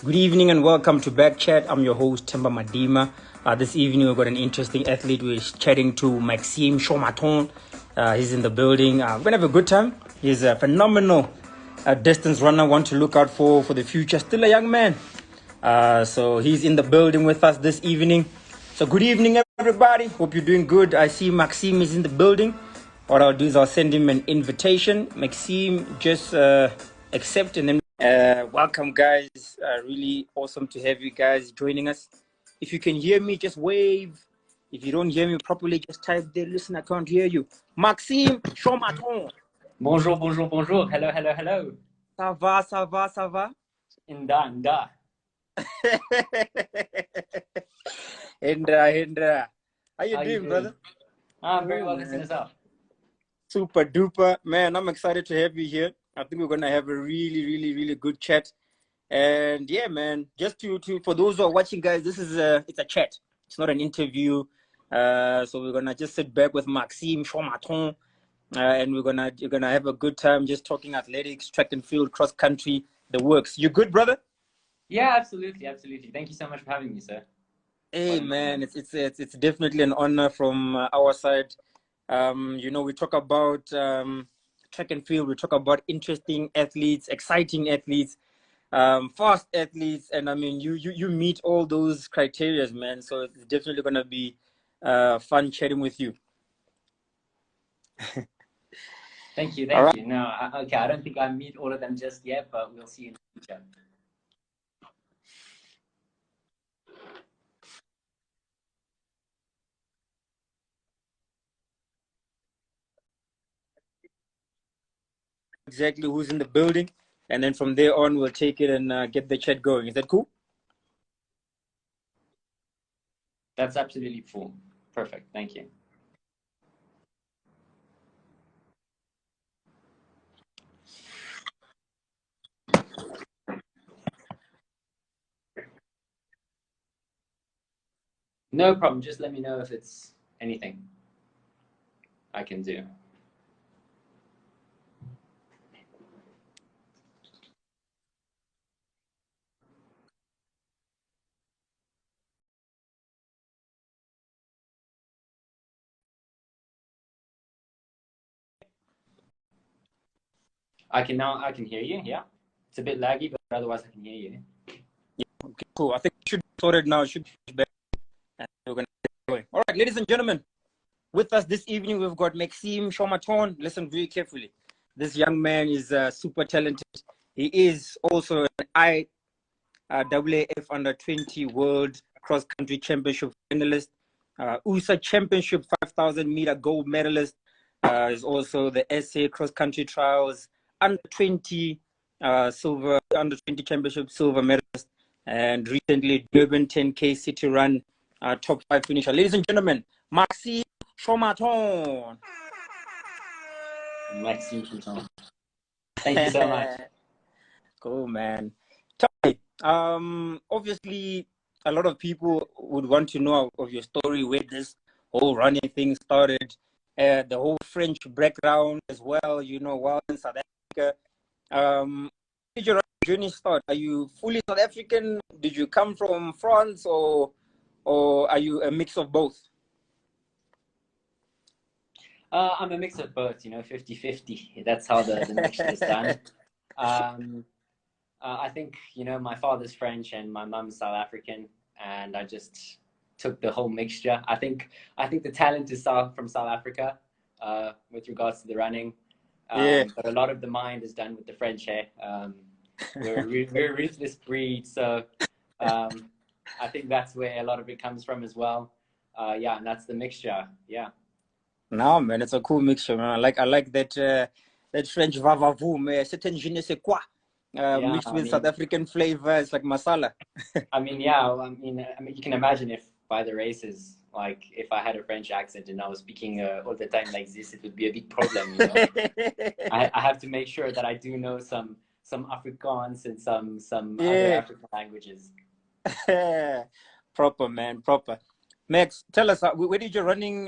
Good evening and welcome to BackChat. I'm your host, Temba Madima. This evening we've got an interesting athlete. We're chatting to Maxime Chaumeton. He's in the building. We're going to have a good time. He's a phenomenal distance runner, one to look out for the future. Still a young man. So he's in the building with us this evening. So good evening, everybody. Hope you're doing good. I see Maxime is in the building. What I'll do is I'll send him an invitation. Maxime, just accept and then welcome, guys. Really awesome to have you guys joining us. If you can hear me, just wave. If you don't hear me properly, just type there. Listen, I can't hear you. Maxime Chaumeton. Bonjour, bonjour, bonjour. Hello, hello, hello. Ça va, ça va, ça va? Inda, inda. Hendra. How you doing, brother? I'm very well, listen yourself. Super duper. Man, I'm excited to have you here. I think we're going to have a really good chat. And yeah, man, just to for those who are watching, guys, this is it's a chat. It's not an interview. So we're going to just sit back with Maxime Chaumeton. And you're gonna have a good time just talking athletics, track and field, cross country, the works. You good, brother? Yeah, absolutely. Thank you so much for having me, sir. Hey, man, it's definitely an honor from our side. We talk about track and field. We talk about interesting athletes, exciting athletes, fast athletes, and I mean, you meet all those criteria, man. So it's definitely gonna be fun chatting with you. Thank you. No, okay, I don't think I meet all of them just yet, but we'll see in the future. Exactly who's in the building, and then from there on, we'll take it and get the chat going. Is that cool? That's absolutely cool. Perfect. Thank you. No problem. Just let me know if it's anything I can do. I can hear you. Yeah, it's a bit laggy, but otherwise I can hear you. Yeah, okay, cool. I think it should be sorted now. It should be better. And we're gonna get going. All right, ladies and gentlemen, with us this evening we've got Maxime Chaumeton. Listen very carefully. This young man is super talented. He is also an IAAF Under 20 World Cross Country Championship finalist, USA Championship 5,000 meter gold medalist. Is also the SA Cross Country Trials Under 20 silver Under 20 Championship silver medalist, and recently Durban 10K City Run top 5 finisher. Ladies and gentlemen, Maxime Chaumeton. Maxime Chaumeton. Thank you so much. Cool, man. Tell me, obviously, a lot of people would want to know of your story, where this whole running thing started, the whole French background as well, while in South Africa. Did your journey start? Are you fully South African? Did you come from France, or are you a mix of both? I'm a mix of both, 50-50. That's how the mixture is done. I think, my father's French and my mum's South African, and I just took the whole mixture. I think the talent is from South Africa with regards to the running. But a lot of the mind is done with the French hair. We're a ruthless breed, so I think that's where a lot of it comes from as well. And that's the mixture. Yeah. No, man, it's a cool mixture, man. I like that that French va-va-voom, certain je ne sais quoi, mixed with South African flavor. It's like masala. I mean, you can imagine if by the races, like if I had a French accent and I was speaking all the time like this, it would be a big problem. I have to make sure that I do know some Afrikaans and some other African languages. Proper, man, proper. Max, tell us, where did your running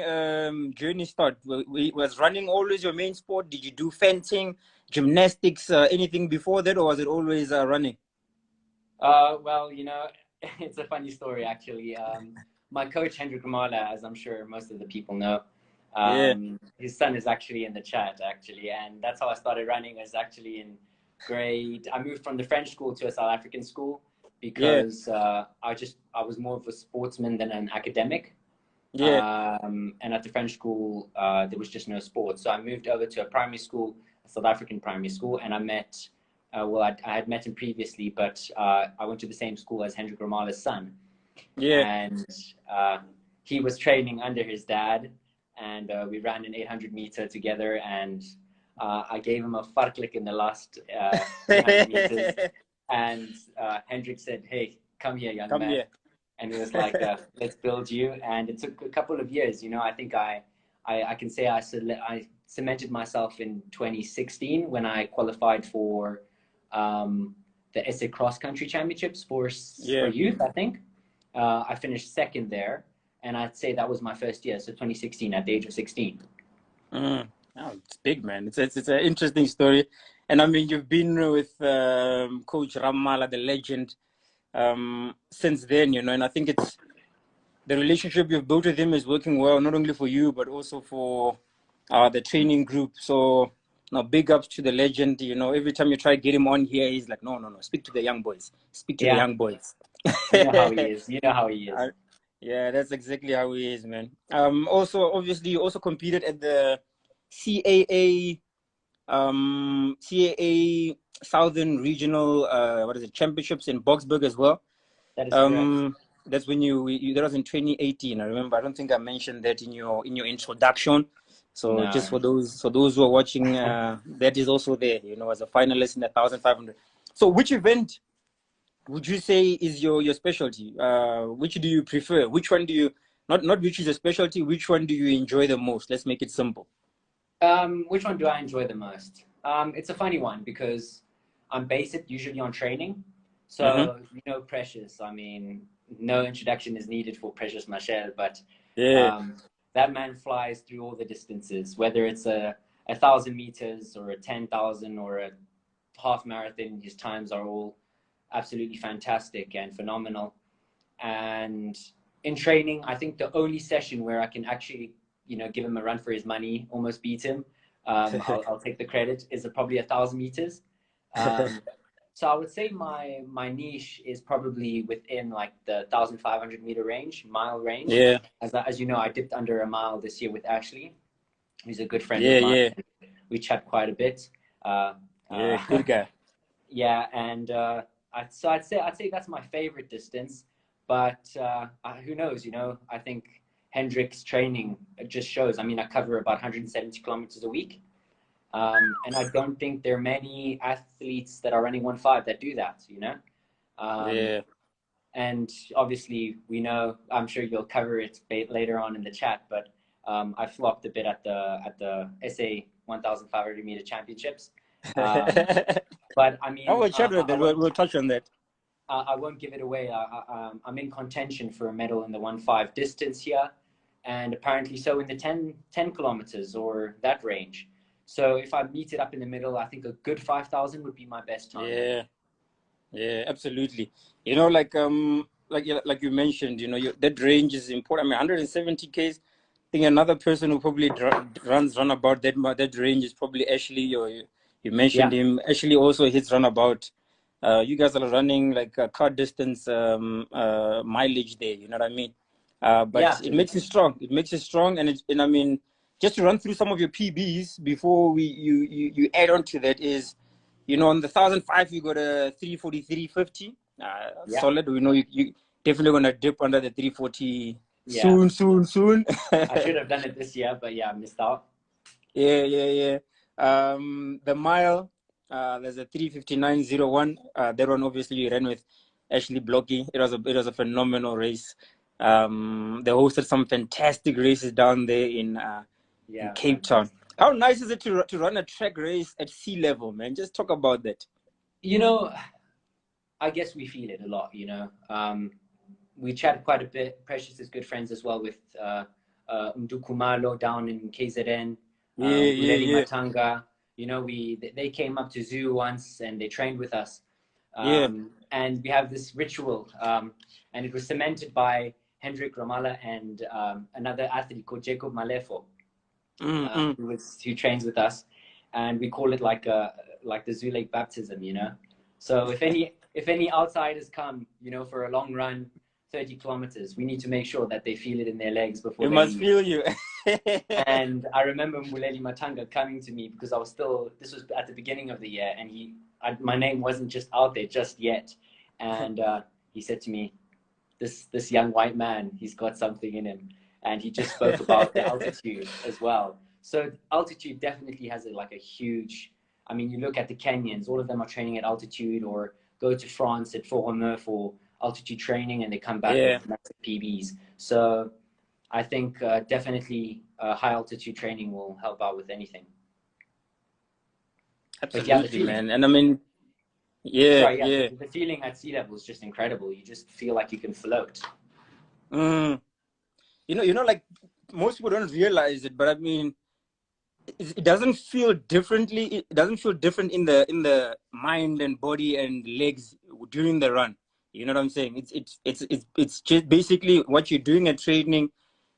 journey start? Was running always your main sport? Did you do fencing, gymnastics, anything before that, or was it always running? Well, you know, it's a funny story actually. My coach Hendrik Ramala, as I'm sure most of the people know, Yeah, his son is actually in the chat actually, and that's how I started running. Is actually in grade. I moved from the French school to a South African school yeah, because I was more of a sportsman than an academic. yeah, And at the French school, there was just no sport. So I moved over to a primary school, a South African primary school, and I met, I had met him previously, but I went to the same school as Hendrik Ramala's son. yeah. And he was training under his dad, and we ran an 800 meter together. And I gave him a fartlek in the last 300 meters. And Hendrik said, "Hey, come here, young Come man." here. And it was like, let's build you. And it took a couple of years. You know, I think I can say I cemented myself in 2016 when I qualified for the SA Cross Country Championships for Yeah. youth, I think. I finished second there. And I'd say that was my first year. So 2016 at the age of 16. Mm. Oh, it's big, man. It's an interesting story, and I mean, you've been with Coach Ramala, the legend, since then, and I think it's the relationship you've built with him is working well, not only for you but also for the training group. So, now big ups to the legend. Every time you try to get him on here, he's like, no, no, no, speak to the young boys, speak to the Yeah, young boys. you know how he is. You know how he is. Uh, yeah, that's exactly how he is, man. Also, obviously, you also competed at the CAA, CAA Southern Regional, what is it, Championships in Boxburg as well. That is correct. Um, that's when that was in 2018. I remember. I don't think I mentioned that in your introduction. So just No. for those who are watching, that is also there. As a finalist in the 1,500. So which event would you say is your specialty? Which do you prefer? Which one do you not which is a specialty? Which one do you enjoy the most? Let's make it simple. Which one do I enjoy the most? It's a funny one because I'm based usually on training. Mm-hmm. So, Precious, I mean, no introduction is needed for Precious Machel, but Yeah, um, that man flies through all the distances, whether it's a 1,000 meters or a 10,000 or a half marathon. His times are all absolutely fantastic and phenomenal. And in training, I think the only session where I can actually, give him a run for his money, almost beat him, I'll take the credit, is probably 1,000 meters. Um, so I would say my niche is probably within like the 1,500 meter range, mile range. yeah, As you know, I dipped under a mile this year with Ashley, who's a good friend yeah, of mine. yeah, We chat quite a bit. Uh, yeah. uh, Good guy. yeah, and I'd say that's my favorite distance. But who knows? I think Hendrick's training just shows. I mean, I cover about 170 kilometers a week, and I don't think there are many athletes that are running 1.5 that do that. Um, Yeah. and obviously, we know. I'm sure you'll cover it later on in the chat. But I flopped a bit at the SA 1,500 meter championships. Um, but I I mean, will chat with that. We'll touch on that. I won't give it away. I'm in contention for a medal in the 1.5 distance here, and apparently so in the 10 kilometers or that range. So if I meet it up in the middle, I think a good 5,000 would be my best time. Yeah. Yeah, absolutely. Like you mentioned, that range is important. I mean, 170 Ks. I think another person who probably run about that range is probably Ashley. You mentioned Yeah, him. Ashley also hits runabout. You guys are running like a car distance mileage there. You know what I mean? yeah, But it makes it absolutely. strong. It makes it strong, and I mean, just to run through some of your PBs before you add on to that is. On the 1,005, you got a 343.50. Yeah, Solid. We know you definitely gonna dip under the 340 yeah. soon, soon, soon. I should have done it this year, but yeah, I missed out. Yeah, yeah, yeah. The mile, there's a 3:59.01. That one obviously you ran with Ashley Blocky. It was a phenomenal race. They hosted some fantastic races down there in Yeah, Cape Town. fantastic. How nice is it to run a track race at sea level, man? Just talk about that. You know, I guess we feel it a lot. We chatted quite a bit. Precious is good friends as well with Ndukumalo down in KZN, Yeah, yeah, Buleli yeah. Matanga. They came up to Zoo once and they trained with us. Yeah. And we have this ritual, and it was cemented by Hendrik Ramala and another athlete called Jacob Malefo, Mm-mm. who trains with us, and we call it like the Zoo Lake baptism, you know. So if any outsiders come, you know, for a long run, 30 kilometers, we need to make ssure that they feel it in their legs before You they must leave. feel you. And I remember Muleli Matanga coming to me because this was at the beginning of the year, and my name wasn't just out there just yet. And he said to me, this young white man, he's got something in him. And he just spoke about the altitude as well. So altitude definitely has like a huge, I mean, you look at the Kenyans, all of them are training at altitude, or go to France at Forum for altitude training, and they come back Yeah. with massive PBs. So I think definitely high altitude training will help out with anything. But yeah, the Absolutely, feeling, man. And I mean, yeah, sorry, yeah, yeah. the feeling at sea level is just incredible. You just feel like you can float. Mm. Like most people don't realize it, but I mean, it doesn't feel differently. It doesn't feel different in the mind and body and legs during the run. You know what I'm saying? It's just basically what you're doing at training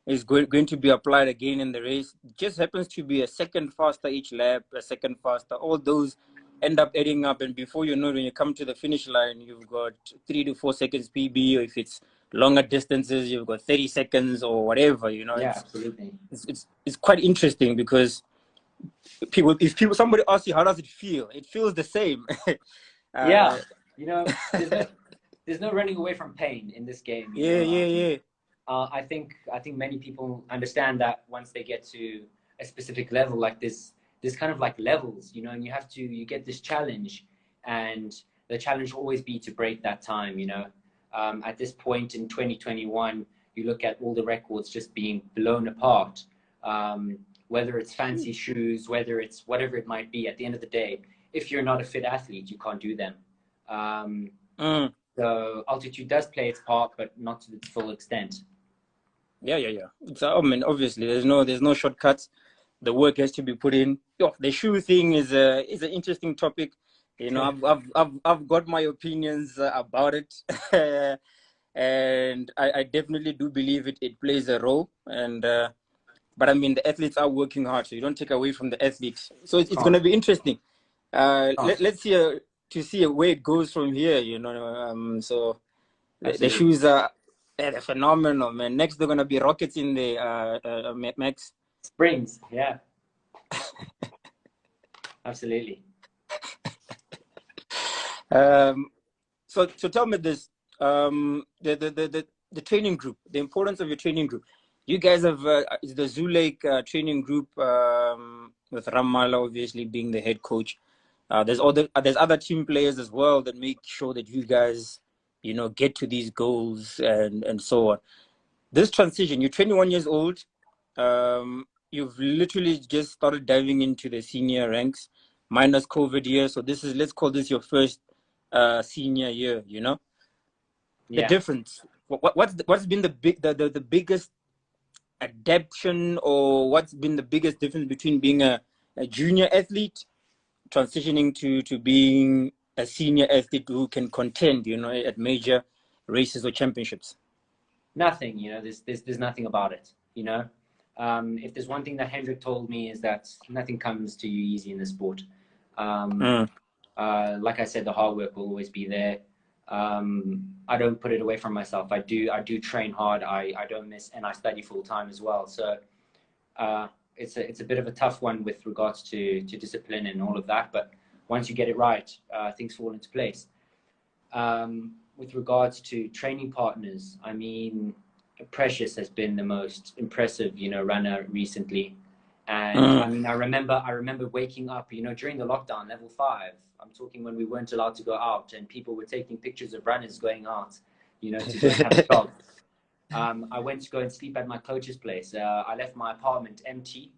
is going to be applied again in the race. It just happens to be a second faster each lap, a second faster. All those end up adding up, and before you know it, when you come to the finish line, you've got 3 to 4 seconds PB, or if it's longer distances, you've got 30 seconds or whatever. You know, Yeah, absolutely. it's quite interesting because if somebody asks you how does it feel, it feels the same. Yeah, uh, you know, there's no running away from pain in this game. You yeah, know, yeah, yeah. I think many people understand that once they get to a specific level, like this kind of like levels, you know, and you get this challenge, and the challenge will always be to break that time. You know, at this point in 2021, you look at all the records just being blown apart. Whether it's fancy shoes, whether it's whatever it might be, at the end of the day, if you're not a fit athlete, you can't do them. Mm. So altitude does play its part, but not to its full extent. Yeah. I mean, obviously, there's no shortcuts. The work has to be put in. The shoe thing is an interesting topic. You know, I've got my opinions about it, and I definitely do believe it plays a role. And but I mean, the athletes are working hard, so you don't take away from the athletes. So it's going Can't. to be interesting. Can't. Let's see to see where it goes from here. You know, so the Absolutely. shoes are they're phenomenal, man. Next, they're gonna be rockets in the Max. Springs, yeah. Absolutely. So tell me this: the training group, the importance of your training group. You guys have is the Zoo Lake training group with Ramala obviously being the head coach. There's other team players as well that make sure that you guys, get to these goals and so on. This transition, you're 21 years old. You've literally just started diving into the senior ranks, minus COVID year. So let's call this your first senior year. The Yeah. difference. What's been the biggest adaptation, or what's been the biggest difference between being a junior athlete transitioning to being a senior athlete who can contend, at major races or championships? Nothing, you know, there's nothing about it, you know. If there's one thing that Hendrik told me is that nothing comes to you easy in the sport. Mm. Like I said, the hard work will always be there. I don't put it away from myself. I do train hard. I don't miss, and I study full time as well. So it's a bit of a tough one with regards to discipline and all of that. But once you get it right, things fall into place. With regards to training partners, I mean, Precious has been the most impressive, runner recently. And I mean, I remember waking up, during the lockdown, level 5. I'm talking when we weren't allowed to go out, and people were taking pictures of runners going out, to go and have a jog. I went to go and sleep at my coach's place. I left my apartment empty,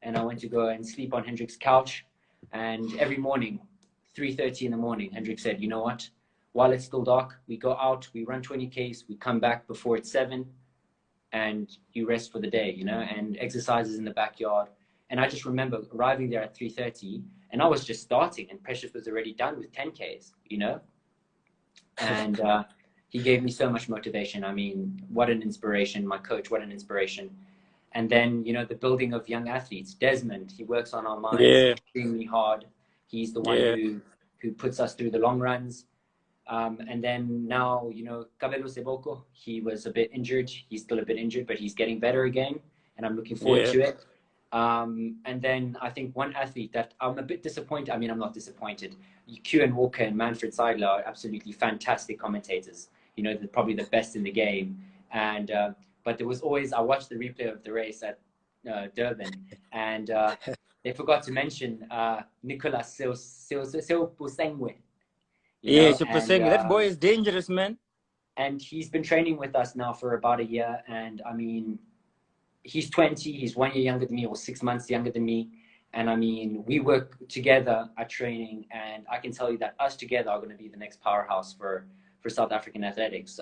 and I went to go and sleep on Hendrik's couch. And every morning, 3:30 in the morning, Hendrik said, "You know what? While it's still dark, we go out, we run 20Ks, we come back before it's 7, and you rest for the day, and exercises in the backyard." And I just remember arriving there at 3:30, and I was just starting, and Precious was already done with 10Ks, and he gave me so much motivation. I mean, what an inspiration! My coach, what an inspiration! And then, you know, the building of young athletes. Desmond, he works on our minds Yeah, extremely hard. He's the one yeah, who puts us through the long runs. And then now, you know, Cabello Seboko, he was a bit injured. He's still a bit injured, but he's getting better again, and I'm looking forward yeah, to it. And then I think one athlete that I'm a bit disappointed. I mean, I'm not disappointed. Q Walker and Manfred Seidler are absolutely fantastic commentators. You know, they're probably the best in the game. And but there was always, I watched the replay of the race at Durban, and they forgot to mention Nicolas Seopusengwe, you yeah. know, Super saying that boy is dangerous, man. and he's been training with us now for about a year. And I mean, he's 20, he's 1 year younger than me, or 6 months younger than me. And I mean, we work together at training, and I can tell you that us together are going to be the next powerhouse for South African athletics.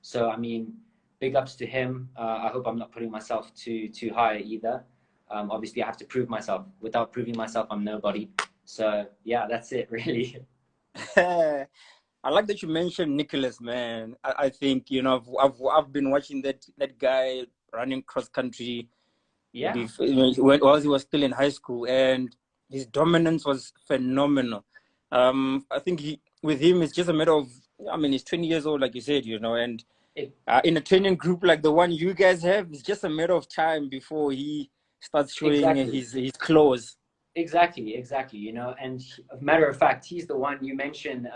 So I mean, big ups to him. I hope I'm not putting myself too high either. Obviously, I have to prove myself. Without proving myself, I'm nobody. So yeah, that's it, really. I like that you mentioned Nicholas, man. I think, you know, I've been watching that guy running cross country Yeah, before, while he was still in high school, and his dominance was phenomenal. I think with him, it's just a matter of, I mean, he's 20 years old, like you said, you know, and it, in a training group like the one you guys have, it's just a matter of time before he starts showing exactly. his claws. Exactly. You know, and matter of fact, he's the one you mentioned.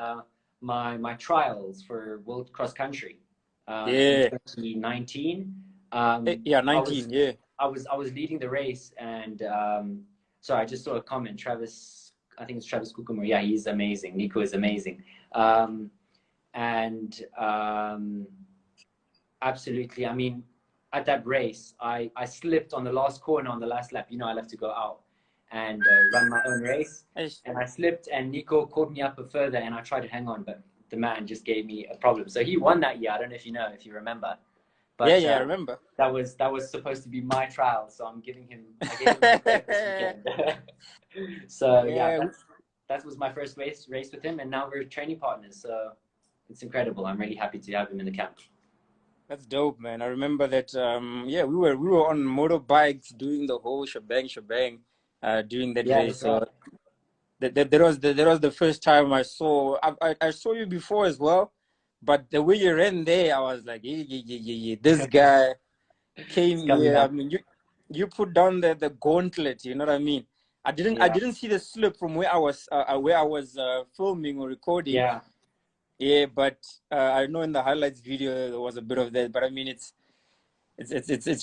My trials for World Cross Country in Yeah. 2019. Yeah, I was 19, yeah. I was leading the race, and sorry, I just saw a comment. Travis, I think it's Travis Kukumur. Yeah, he's amazing. Nico is amazing. And absolutely. I mean, at that race, I slipped on the last corner on the last lap. You know, I left to go out and run my own race, Eish. and I slipped, and Nico caught me up a further, and I tried to hang on, but the man just gave me a problem. So he won that year. I don't know if you know, if you remember, Yeah, but yeah, I remember. that was supposed to be my trial. So I'm giving him, I gave him the credit this weekend. So yeah, Yeah, that was my first race with him, and now we're training partners. So it's incredible. I'm really happy to have him in the camp. that's dope, man. I remember that. Yeah, we were on motorbikes doing the whole shebang, during that Yeah, race. that's So right. that was the first time I saw. I saw you before as well, but the way you ran there, I was like, yeah. This guy came It's coming here. I up. mean, you put down the gauntlet. You know what I mean? I Yeah, didn't see the slip from where I was filming or recording. yeah. Yeah, but I know in the highlights video there was a bit of that. But I mean, it's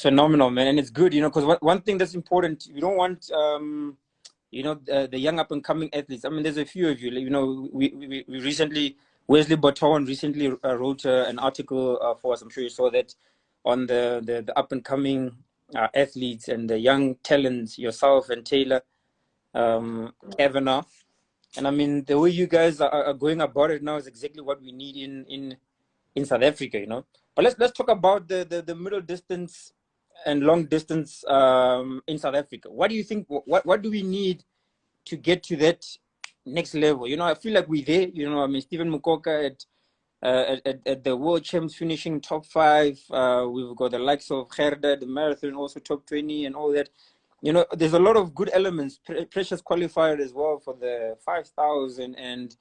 phenomenal, man, and it's good, you know, because one thing that's important, you don't want you know, the young up and coming athletes. I mean, there's a few of you. You know, we recently, Wesley Botton recently wrote an article for us. I'm sure you saw that, on the up and coming athletes and the young talents, yourself and Taylor, Kavanaugh. And I mean, the way you guys are going about it now is exactly what we need in South Africa, you know. But let's talk about the middle distance and long distance in South Africa. What do you think? What do we need to get to that next level? You know, I feel like we're there. You know, I mean, Stephen Mukoka at the World Champs finishing top 5. We've got the likes of Gerda, the marathon, also top 20 and all that. You know, there's a lot of good elements. Precious qualified as well for the 5,000, and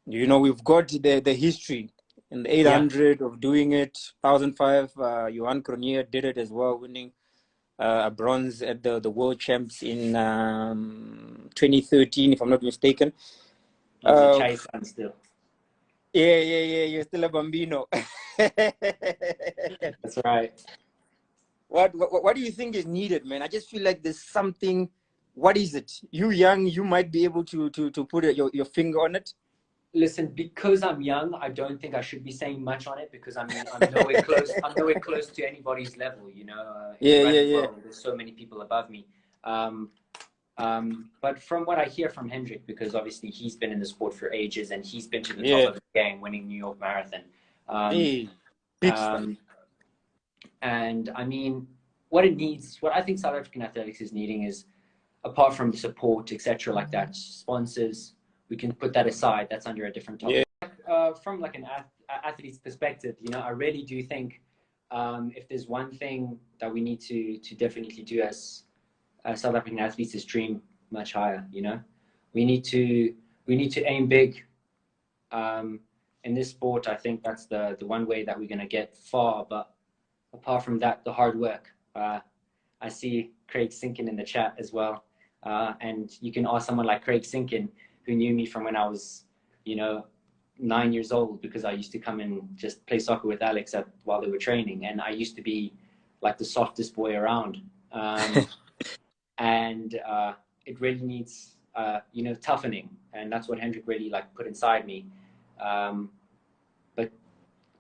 you know, we've got the history in the Yeah. 800 of doing it. 1,005, Johan Cronje did it as well, winning a bronze at the World Champs in 2013, if I'm not mistaken. He's a Uh, chase and still. yeah, you're still a bambino. That's right. What do you think is needed, man? I just feel like there's something. What is it? You young, you might be able to put your finger on it. Listen, because I'm young, I don't think I should be saying much on it, because I mean, I'm nowhere close. I'm nowhere close to anybody's level. You know, in the running Yeah. world, there's so many people above me. But from what I hear from Hendrik, because obviously he's been in the sport for ages and he's been to the top Yeah. of the game, winning New York Marathon. Hey, big stuff. And I mean, what it needs, what I think South African athletics is needing is, apart from support, etc., like that, sponsors. We can put that aside. That's under a different topic. Yeah. from like an athlete's perspective, you know, I really do think if there's one thing that we need to definitely do as South African athletes is dream much higher. You know, we need to aim big. In this sport, I think that's the one way that we're going to get far. But apart from that, the hard work. I see Craig Sinkin in the chat as well, and you can ask someone like Craig Sinkin, who knew me from when I was, you know, 9 years old, because I used to come and just play soccer with Alex while they were training, and I used to be like the softest boy around. And it really needs, you know, toughening, and that's what Hendrik really like put inside me. But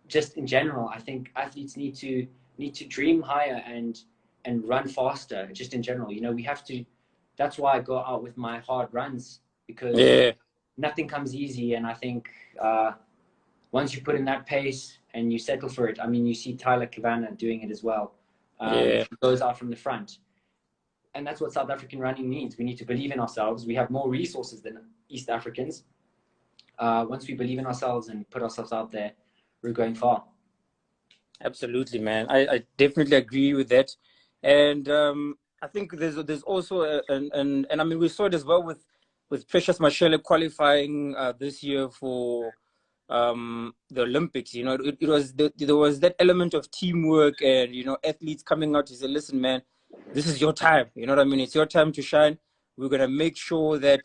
just in general, I think athletes need to dream higher and run faster. Just in general, you know, we have to. That's why I go out with my hard runs, because nothing comes easy, and I think once you put in that pace and you settle for it, I mean, you see Tyler Kavanagh doing it as well. He goes out from the front. And that's what South African running needs. We need to believe in ourselves. We have more resources than East Africans. Once we believe in ourselves and put ourselves out there, we're going far. Absolutely, man. I definitely agree with that. And I think there's also and I mean, we saw it as well with Precious Mashele qualifying this year for the Olympics. You know, it was there was that element of teamwork, and you know, athletes coming out to say, listen, man, this is your time. You know what I mean? It's your time to shine. We're gonna make sure that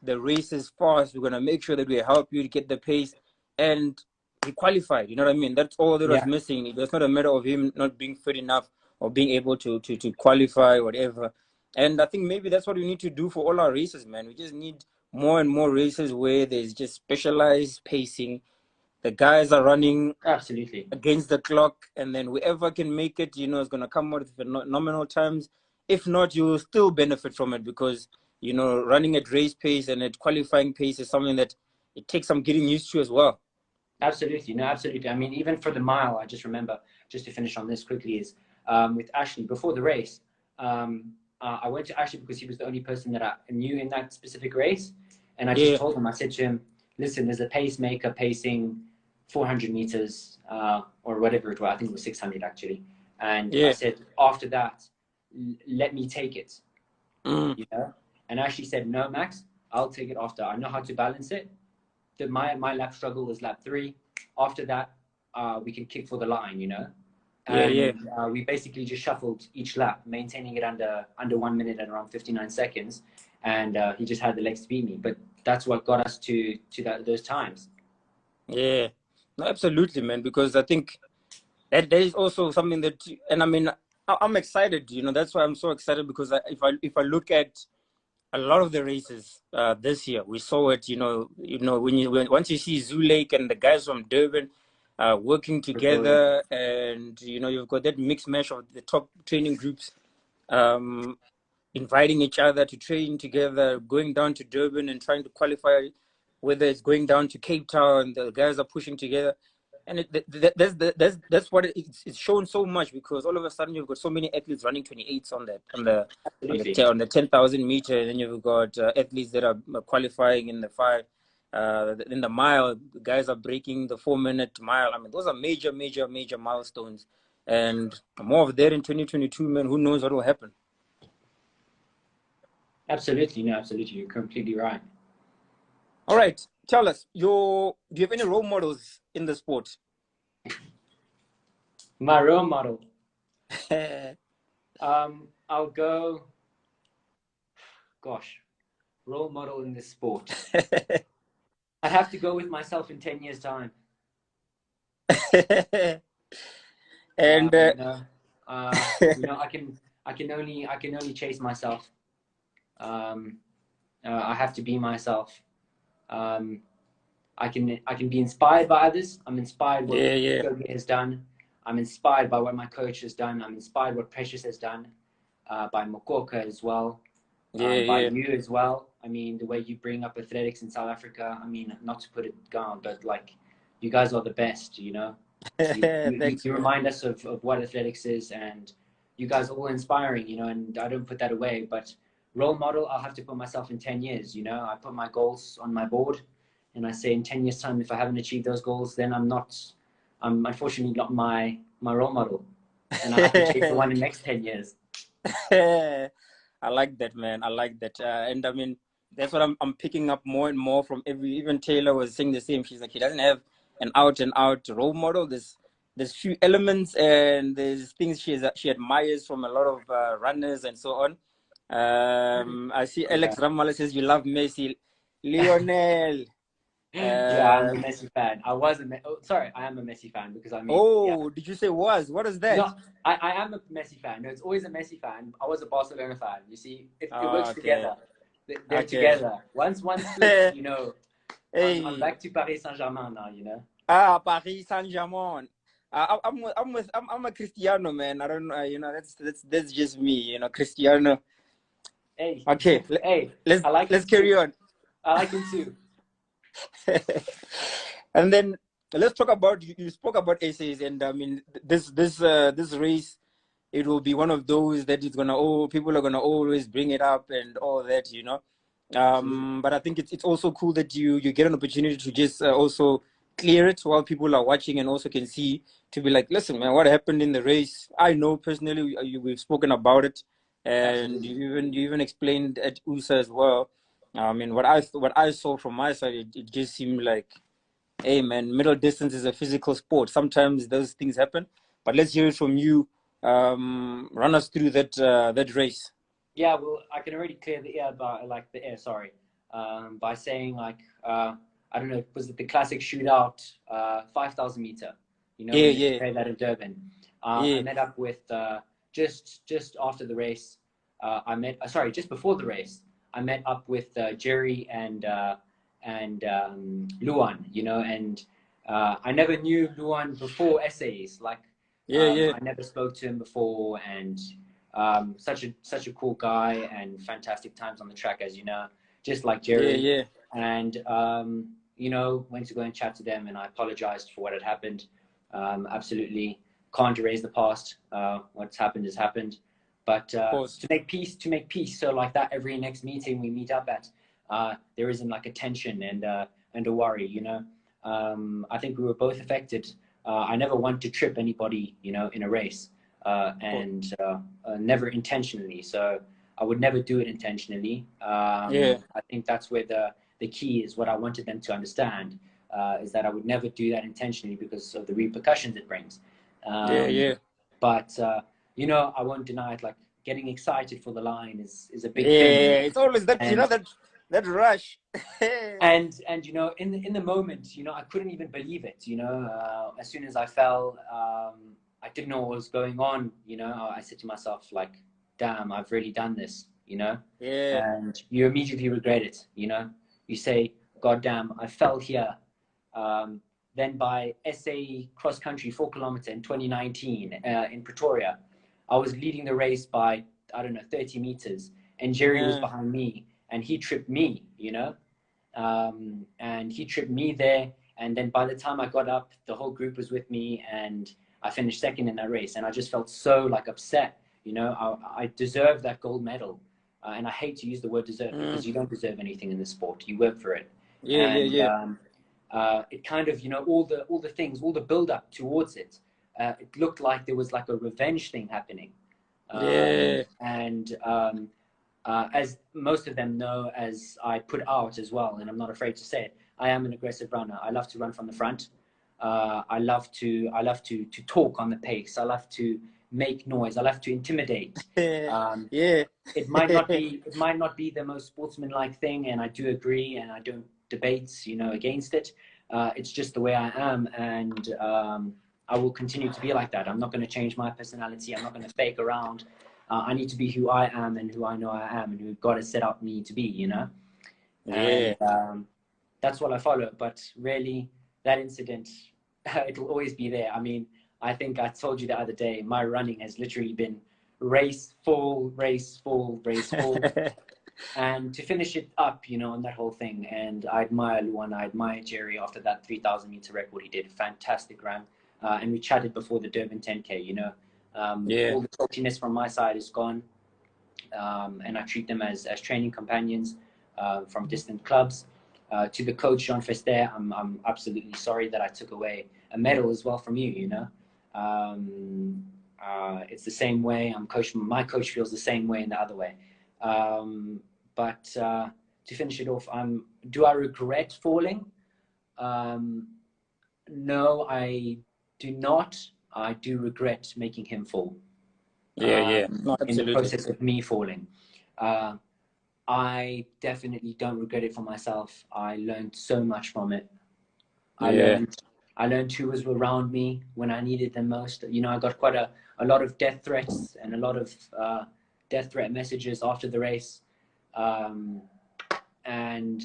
the race is fast. We're gonna make sure that we help you to get the pace, and he qualified. You know what I mean? That's all that was missing. It was not a matter of him not being fit enough or being able to qualify, whatever. And I think maybe that's what we need to do for all our races, man. We just need more and more races where there's just specialized pacing. The guys are running absolutely against the clock, and then whoever can make it, you know, is going to come out with phenomenal times. If not, you'll still benefit from it, because, you know, running at race pace and at qualifying pace is something that it takes some getting used to as well. Absolutely. No, absolutely. I mean, even for the mile, I just remember, just to finish on this quickly, is with Ashley, before the race, I went to Ashley because he was the only person that I knew in that specific race. And I just told him, I said to him, listen, there's a pacemaker pacing 400 meters or whatever it was. I think it was 600 actually. And I said, after that, let me take it. You know? And Ashley said, no, Max, I'll take it after. I know how to balance it. My lap struggle was lap 3. After that, we can kick for the line, you know. And we basically just shuffled each lap, maintaining it under 1 minute and around 59 seconds. And he just had the legs to beat me. But that's what got us to those times. Yeah, no, absolutely, man. Because I think that there is also something that, and I mean, I'm excited. You know, that's why I'm so excited, because if I look at a lot of the races this year, we saw it. You know, once you see Zulake and the guys from Durban working together, and you know, you've got that mixed match of the top training groups inviting each other to train together, going down to Durban and trying to qualify, whether it's going down to Cape Town, the guys are pushing together. And that's what it's shown so much, because all of a sudden you've got so many athletes running 28s on the 10,000 meter, and then you've got athletes that are qualifying in the 5, in the mile. The guys are breaking the 4-minute mile. I mean, those are major milestones, and more of that in 2022, man. Who knows what will happen? Absolutely, no, absolutely, you're completely right. All right, tell us, do you have any role models in the sport? My role model. I'll go. Gosh, role model in this sport. I have to go with myself in 10 years' time. And you know, I can only chase myself. I have to be myself. I can be inspired by others. I'm inspired what Kobe has done. I'm inspired by what my coach has done. I'm inspired what Precious has done, by Mokoka as well, by you as well. I mean, the way you bring up athletics in South Africa. I mean, not to put it down, but like, you guys are the best, you know. You remind us of what athletics is, and you guys are all inspiring, you know, and I don't put that away. But role model, I'll have to put myself in 10 years, you know. I put my goals on my board, and I say in 10 years' time, if I haven't achieved those goals, then I'm unfortunately not my role model, and I have to chase the one in the next 10 years. I like that, man. I like that. And I mean, that's what I'm picking up more and more from even Taylor was saying the same. She's like, he doesn't have an out and out role model. There's few elements and there's things she admires from a lot of runners and so on. I see Alex Ramala says you love Messi. Lionel. Yeah, I'm a Messi fan. I am a Messi fan because did you say was? What is that? No, I am a Messi fan. No, it's always a Messi fan. I was a Barcelona fan. You see, it works together. They're together. Once one flips, you know, I'm back to Paris Saint-Germain now, you know. Paris Saint-Germain. I'm a Cristiano, man. I don't know, you know, that's just me, you know, Cristiano. Hey. Okay. Hey. Let's carry on. I like him too. And then let's talk about you spoke about essays, and I mean this race, it will be one of those that people are gonna always bring it up and all that, you know. But I think it's also cool that you get an opportunity to just also clear it while people are watching and also can see, to be like, listen, man, what happened in the race? I know personally we've spoken about it, and you even explained at USA as well. I mean, what I saw from my side, it just seemed like, hey, man, middle distance is a physical sport. Sometimes those things happen. But let's hear it from you. Run us through that race. Yeah, well, I can already clear the air by saying like I don't know, was it the classic shootout 5,000 meter? You know, yeah. Played that in Durban. I met up with just after the race. Just before the race, I met up with Jerry and Luan. You know, and I never knew Luan before essays. Like, I never spoke to him before, and such a cool guy and fantastic times on the track, as you know, just like Jerry. And you know, went to go and chat to them, and I apologized for what had happened. Absolutely can't erase the past. What's happened has happened, but to make peace. So like that, every next meeting we meet up at, there isn't like a tension and a worry, you know. I think we were both affected. I never want to trip anybody, you know, in a race. And never intentionally. So I would never do it intentionally. I think that's where the key is. What I wanted them to understand is that I would never do that intentionally because of the repercussions it brings. But you know, I won't deny it. Like, getting excited for the line is a big thing. Yeah, it's always that, you know, that rush. and you know, in the moment, you know, I couldn't even believe it. You know, as soon as I fell. I didn't know what was going on, you know. I said to myself, like, damn, I've really done this, you know. And you immediately regret it, you know. You say, God damn, I fell here. Then by SA cross country 4 kilometer in 2019 in Pretoria, I was leading the race by, I don't know, 30 meters, and Jerry was behind me, and he tripped me, you know. And he tripped me there, and then by the time I got up, the whole group was with me, and I finished second in that race, and I just felt so like upset. You know, I deserve that gold medal, and I hate to use the word deserve because you don't deserve anything in this sport. You work for it. It kind of, you know, all the things, all the build up towards it. It looked like there was like a revenge thing happening. And as most of them know, as I put out as well, and I'm not afraid to say it, I am an aggressive runner. I love to run from the front. I love to talk on the pace. I love to make noise. I love to intimidate. It might not be the most sportsmanlike thing, and I do agree, and I don't debate, you know, against it. It's just the way I am, and I will continue to be like that. I'm not going to change my personality. I'm not going to fake around. I need to be who I am and who I know I am and who God has set up me to be, you know. And that's what I follow. But really, that incident, it'll always be there. I mean, I think I told you the other day, my running has literally been race, fall, race, fall, race, fall. And to finish it up, you know, on that whole thing. And I admire Luan, I admire Jerry after that 3,000 meter record he did. Fantastic run. And we chatted before the Durban 10K, you know. All the saltiness from my side is gone. And I treat them as training companions from distant clubs. To the coach Jean Fester, I'm absolutely sorry that I took away a medal as well from you. You know, it's the same way. My coach feels the same way in the other way. But to finish it off, do I regret falling? No, I do not. I do regret making him fall. Yeah. No, In the absolutely. process of me falling. I definitely don't regret it for myself. I learned so much from it. I learned who was around me when I needed them most. You know, I got quite a lot of death threats and a lot of death threat messages after the race. And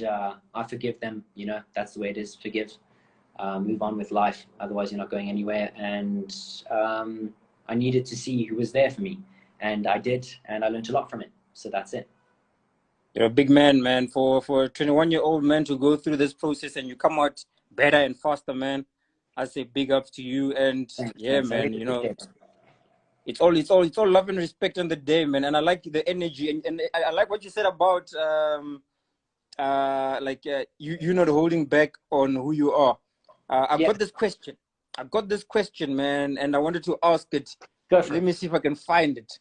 I forgive them. You know, that's the way it is. Forgive. Move on with life. Otherwise, you're not going anywhere. And I needed to see who was there for me. And I did. And I learned a lot from it. So that's it. You're a big man. For a 21-year-old man to go through this process and you come out better and faster, man. I say big ups to you. And Thanks, man, you know, it's all love and respect on the day, man. And I like the energy, and I like what you said about you not holding back on who you are. I've got this question, man, and I wanted to ask it. Let me see if I can find it.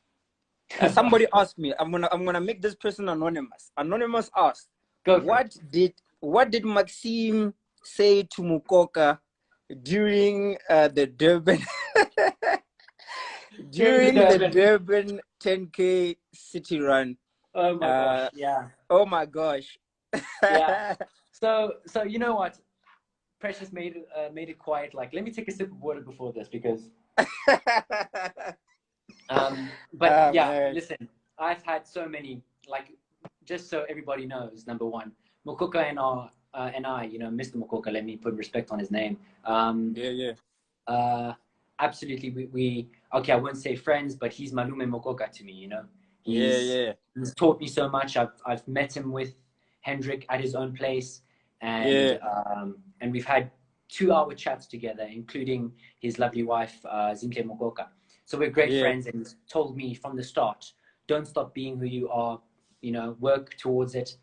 Somebody asked me. I'm gonna make this person anonymous. Anonymous asked, what did Maxime say to Mukoka during the Durban during the Durban 10K city run? Oh my gosh! Yeah. Oh my gosh. Yeah. So you know what? Precious made it quiet. Like, let me take a sip of water before this because. But yeah, man. Listen, I've had so many, like, just so everybody knows, number one, Mokoka and I, you know, Mr. Mokoka, let me put respect on his name. Absolutely, we okay, I wouldn't say friends, but he's Malume Mokoka to me, you know. He's taught me so much. I've met him with Hendrik at his own place, and we've had 2-hour chats together, including his lovely wife, Zimtle Mokoka. So we're great friends, and he's told me from the start, don't stop being who you are, you know, work towards it.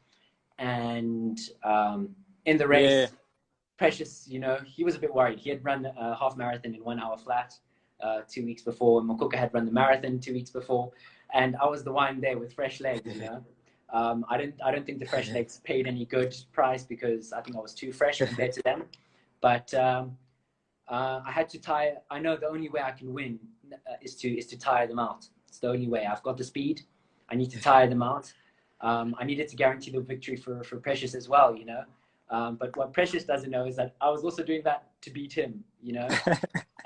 And in the race, Precious, you know, he was a bit worried. He had run a half marathon in 1 hour flat 2 weeks before. Mokoka had run the marathon 2 weeks before. And I was the one there with fresh legs, you know. I don't think the fresh legs paid any good price because I think I was too fresh compared to them. But I had to tire. I know the only way I can win is to tire them out. It's the only way. I've got the speed. I need to tire them out. I needed to guarantee the victory for Precious as well, you know. But what Precious doesn't know is that I was also doing that to beat him, you know,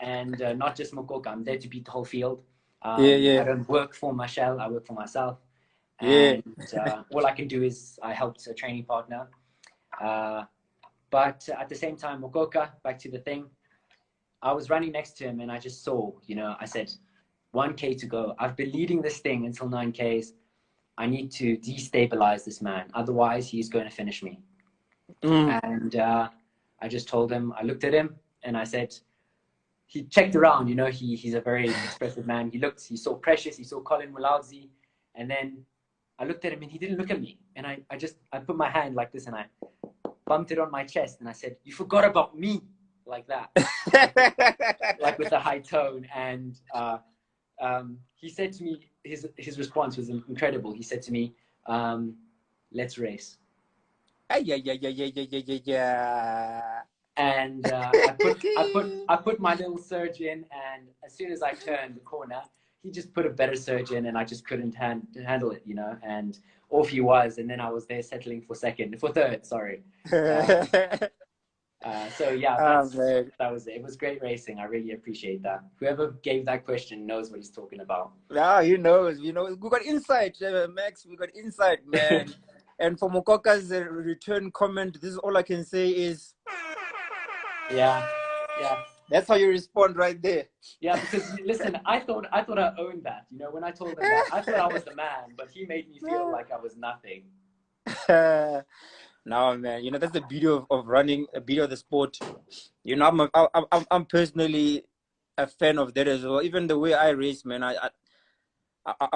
and not just Mokoka. I'm there to beat the whole field. I don't work for Michelle. I work for myself. And all I can do is I helped a training partner. But at the same time, Mokoka, back to the thing, I was running next to him and I just saw, you know, I said, 1K to go. I've been leading this thing until 9Ks. I need to destabilize this man. Otherwise, he's going to finish me. And I just told him, I looked at him and I said, he checked around, you know, he's a very expressive man. He saw Precious, he saw Colin Mulauzi. And then I looked at him and he didn't look at me. And I put my hand like this and I bumped it on my chest and I said, you forgot about me, like that. Like with a high tone. And he said to me, his response was incredible. He said to me, let's race. And I put my little surge in, and as soon as I turned the corner, he just put a better surge in, and I just couldn't handle it, you know. And off he was, and then I was there settling for third. Sorry. So yeah, that was it. It was great racing. I really appreciate that. Whoever gave that question knows what he's talking about. Yeah, he knows. You know, we got insight, Max. We got insight, man. And for Mokoka's return comment, this is all I can say is, yeah. That's how you respond right there. Yeah, because listen, I thought I owned that. You know, when I told him that, I thought I was the man, but he made me feel like I was nothing. No, man. You know, that's the beauty of running, a beauty of the sport. You know, I'm personally a fan of that as well. Even the way I race, man, I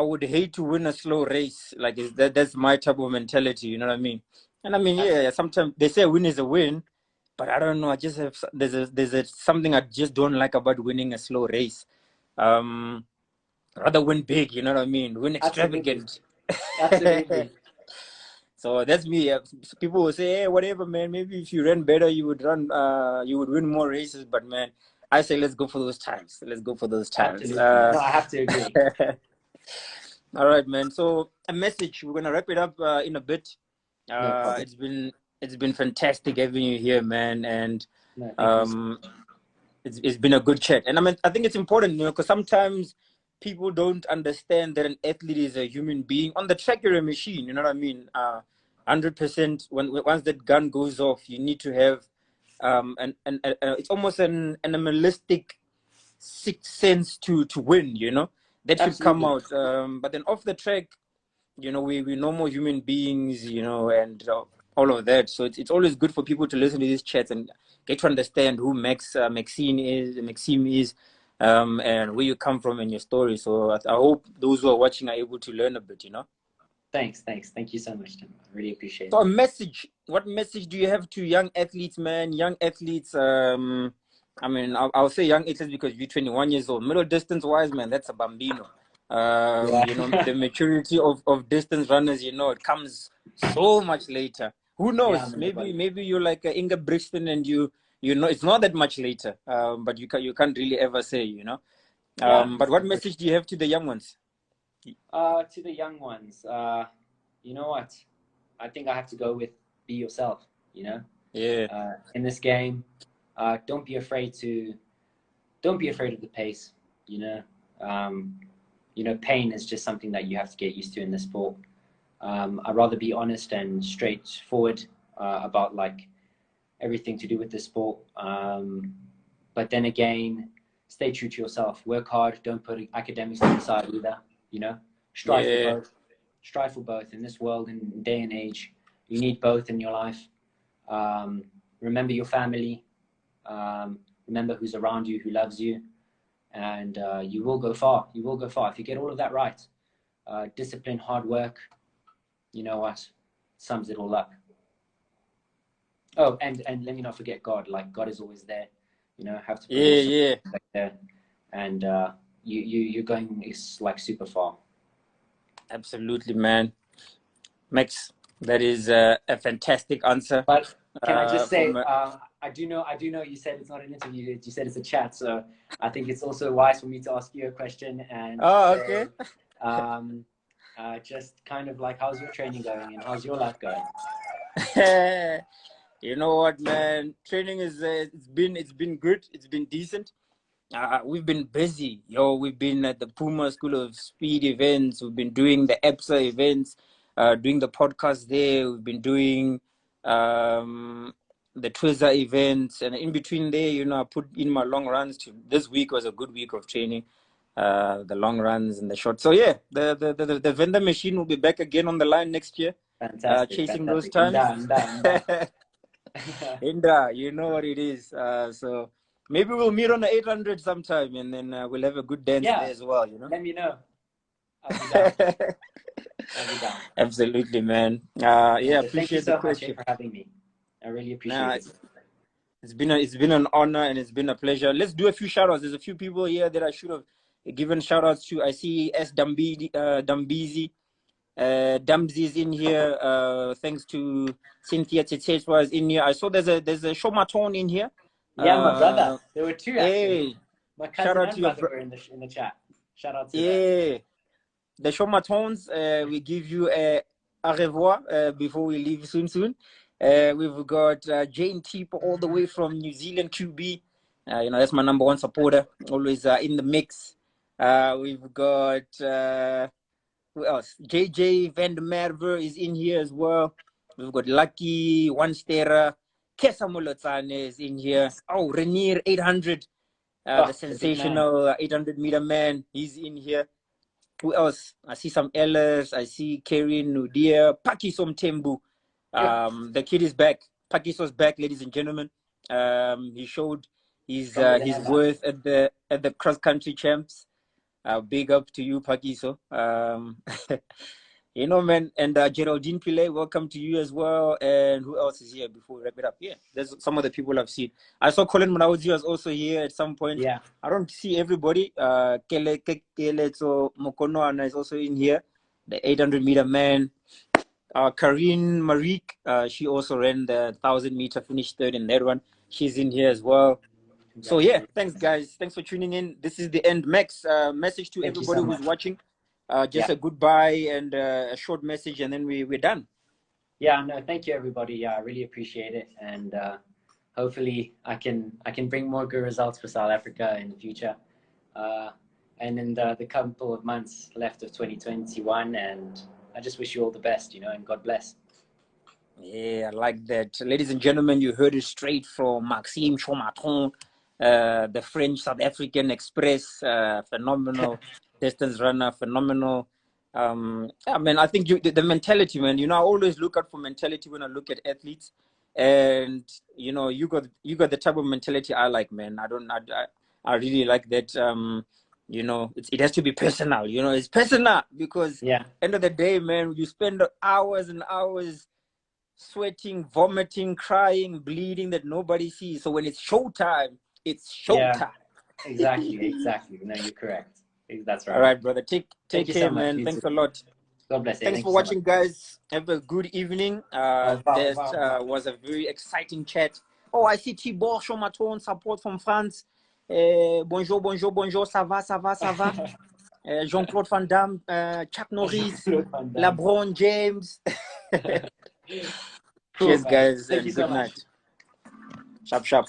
would hate to win a slow race. Like that's my type of mentality. You know what I mean? And I mean, yeah, sometimes they say a win is a win, but I don't know. I just have there's something I just don't like about winning a slow race. Rather win big, you know what I mean? Win Absolutely. extravagant. Absolutely. So that's me. People will say, "Hey, whatever, man. Maybe if you ran better, you would run. You would win more races." But man, I say let's go for those times. Let's go for those times. Absolutely. No, I have to agree. All right, man. So a message. We're gonna wrap it up in a bit. No problem. It's been fantastic having you here, man, and No, thank you. um, it's been a good chat. And I mean, I think it's important, you know, because sometimes people don't understand that an athlete is a human being. On the track, you're a machine. You know what I mean? 100%. When once that gun goes off, you need to have it's almost an animalistic sixth sense to win. You know that should come Absolutely. out. But then off the track, you know, we normal human beings, you know, and all of that. So it's always good for people to listen to these chats and get to understand who Maxime is, and where you come from and your story. So I hope those who are watching are able to learn a bit, you know. Thanks. Thank you so much, Tim. I really appreciate So it. a message. What message do you have to young athletes, man? Young athletes. I mean, I'll say young athletes because you're 21 years old. Middle distance wise, man, that's a bambino. You know, Yeah. the maturity of distance runners, you know, it comes so much later. Who Yeah, knows? I'm in the Maybe you're like Inga Brixton and you know it's not that much later. But you can't really ever say, you know. Yeah. But what message do you have to the young ones? To the young ones, you know what? I think I have to go with be yourself. You know, Yeah. in this game, don't be afraid of the pace. You know, pain is just something that you have to get used to in this sport. I'd rather be honest and straightforward about like everything to do with this sport. But then again, stay true to yourself. Work hard. Don't put academics to the side either. You know, strive for Yeah. both. Strive for both in this world and day and age. You need both in your life. Remember your family. Remember who's around you, who loves you, and you will go far. You will go far if you get all of that right. Discipline, hard work. You know what? Sums it all up. Oh, and let me not forget God. Like God is always there. You know, have to put also Yeah. there, and you're going is like super far. Absolutely, man. Max, that is a fantastic answer. But can I just say, From I do know you said it's not an interview. You said it's a chat, so I think it's also wise for me to ask you a question and oh, say, okay. just kind of like, how's your training going and how's your life going? You know what, man? Training is it's been good. It's been decent. We've been busy, yo. We've been at the Puma School of Speed events. We've been doing the EPSA events, doing the podcast there. We've been doing the Twizzler events, and in between there, you know, I put in my long runs. This week was a good week of training, the long runs and the short. So yeah, the vendor machine will be back again on the line next year, Fantastic, chasing those fantastic. times. Nda. Indra, you know what it is. So maybe we'll meet on the 800 sometime, and then we'll have a good dance Yeah, there as well. You know. let me know. I'll be down. I'll be down. Absolutely, man. Yeah, So thank you appreciate the so much question. for having me. I really Nah, appreciate it. it's been an honor and it's been a pleasure. Let's do a few shout outs. There's a few people here that I should have given shout outs to. I see S Dambizi. Damzi is in here. Thanks to Cynthia Tete was in here. I saw there's a Chaumeton in here. Yeah, my brother. There were two actually. Hey, My shout cousin out and to your brother were in the chat. Shout out to them. yeah. The Chaumetons, we give you a au revoir before we leave soon. We've got Jane Teeper all the way from New Zealand, QB. You know, that's my number one supporter, always in the mix. We've got, who else? JJ Van der Merwe is in here as well. We've got Lucky, One Stera, Kesa Molotsane is in here. Oh, Renier 800, the The big man. sensational 800-meter man, he's in here. Who else? I see some Ellers. I see Karin Nudia. Pakisom Tembu. The kid is back. Pakiso's back, ladies and gentlemen. He showed Stronger than his ever. worth at the cross country champs. Big up to you, Pakiso. You know, man. And Geraldine Pillay, welcome to you as well. And who else is here before we wrap it up? Yeah, there's some of the people I've seen. I saw Colin Munawuzi was also here at some point. Yeah. I don't see everybody. Keleto Mokono is also in here. The 800-meter man. Karine Marique, she also ran the 1,000-meter, finished third in that one. She's in here as well. So yeah, thanks guys. Thanks for tuning in. This is the end. Max, message to everybody who's watching. Just a goodbye and a short message, and then we're done. Yeah, no, thank you everybody. Yeah, I really appreciate it, and hopefully I can bring more good results for South Africa in the future. And in the couple of months left of 2021, and I just wish you all the best, you know, and God bless. Yeah, I like that. Ladies and gentlemen, you heard it straight from Maxime Chaumeton, the French South African Express, phenomenal distance runner, phenomenal. I mean, I think the mentality, man. You know, I always look out for mentality when I look at athletes, and you know, you got the type of mentality I like, man. I really like that. You know, it has to be personal. You know, it's personal because end of the day, man, you spend hours and hours sweating, vomiting, crying, bleeding that nobody sees. So when it's showtime, it's showtime. Yeah, exactly. No, you're correct. That's right. All right, brother. Take care, so much, man. Thanks a lot. God bless you. Thanks for watching, guys. Have a good evening. That was a very exciting chat. Oh, I see Thibaut Chaumeton, support from France. Bonjour, ça va. Jean-Claude Van Damme, Chuck Norris, LeBron James. Cheers, guys, and good night. Sharp.